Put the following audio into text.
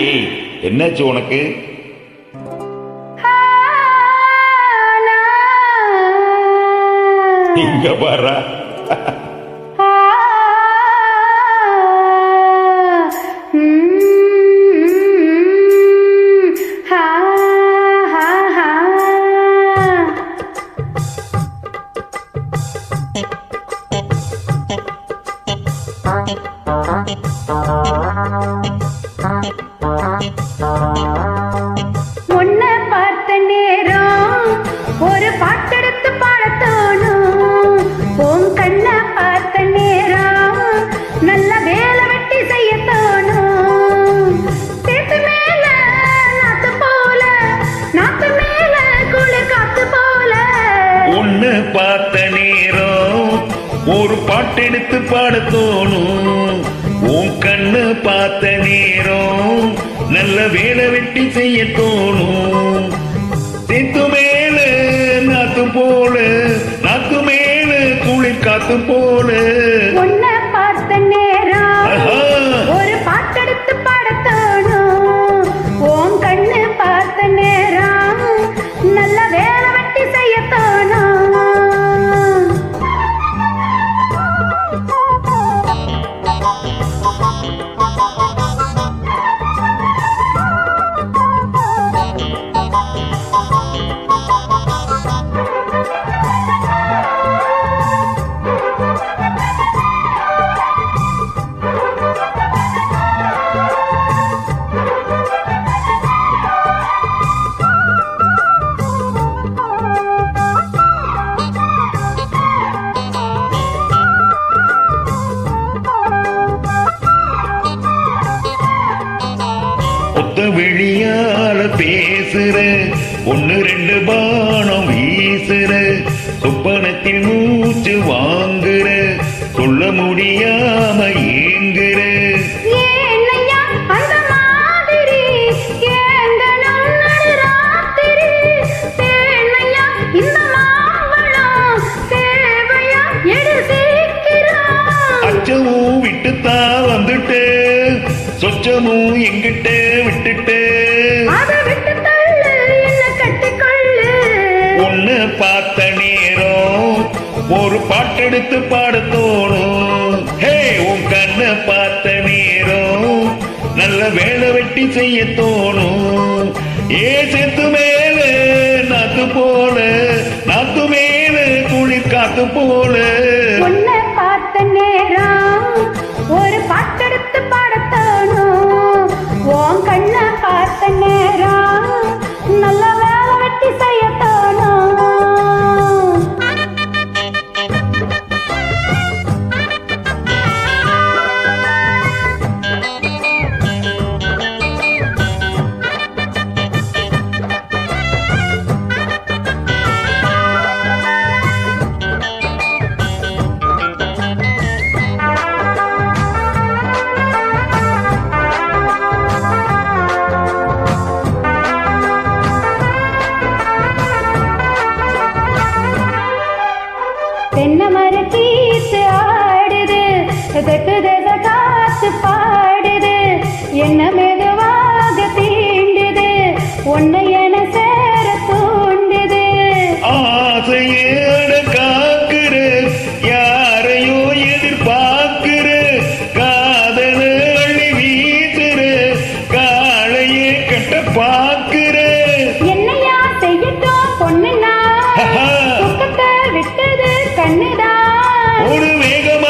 ஏய், என்னாச்சு உனக்கு? இங்க பாரா. உன்னை பார்த்த நேரம் ஒரு பாட்டெடுத்து பாடத் தோணும். உன் கண்ணை பார்த்த நேரம் நல்ல வேலை வெட்டி செய்ய தோணும். சேத்து மேல நாத்து போல, நாத்து மேல குளிர் காத்து போல. உன்னை பார்த்த நேரம் ஒரு பாட்டெடுத்து பாட தோணும். உன் கண்ணு பார்த்த நேரம் நல்ல வேலை வெட்டி செய்ய தோணும். சேத்து மேல நாத்து போல, நாத்து மேல குளிர் காத்து போல. உன்னை பார்த்த நேரம் ஒரு பாட்டெடுத்து பாடத் தோணும். உன் கண்ணு பார்த்த நேரம் நல்ல வேலை வெட்டி செய்ய தோணும். ஒத்த வெளியால பேசுற, ஒன்னு ரெண்டு பானம் வீசுற, சொப்பனத்தில் மூச்சு வாங்குற, சொல்ல முடியாம ஏங்குற. ஏன்னையா அந்த மாதிரி ஏங்கணும் நடுராத்திரி? தேன்னையா இந்த மாம்பழம் தேவையா? எடு சீக்கிரம். அச்சமும் விட்டுத்தான் வந்துட்டு, சொச்சமும் எங்கிட்ட விட்டுட்டு. அதை விட்டு தள்ளு, என்ன கட்டிக்கொள்ளு. உன்னை பார்த்த நேரம் ஒரு பாட்டெடுத்து பாட தோணும். ஹே, உன் கண்ணை பார்த்த நேரம் நல்ல வேலை வெட்டி செய்ய தோணும். ஏ செத்து மேல நாத்து போல, நாத்து மேல குளிர் காத்து போல. உன்னை பார்த்த நேரம் ஒரு பாட்டெடுத்து பாடத் தோணும். உன் கண்ணை பார்த்த நேரம் நல்ல வேலை வெட்டி செய்ய தோணும். தென்னை மரத்தீத்து ஆடுது, தெற்கு தேச காத்து பாடுது, என்ன மெதுவாக தீண்டுது, உன்னை என சேர தூண்டுது. ஆசையோட காக்குற, யாரையோ எதிர்பார்க்கிற, காதல அள்ளி வீசுற, காளையே கட்ட பார்க்கிற. என்னையா செய்யட்டும் பொண்ணுனா, துக்கத்தை விட்டது கண்ணுதான். ஒரு வேகமான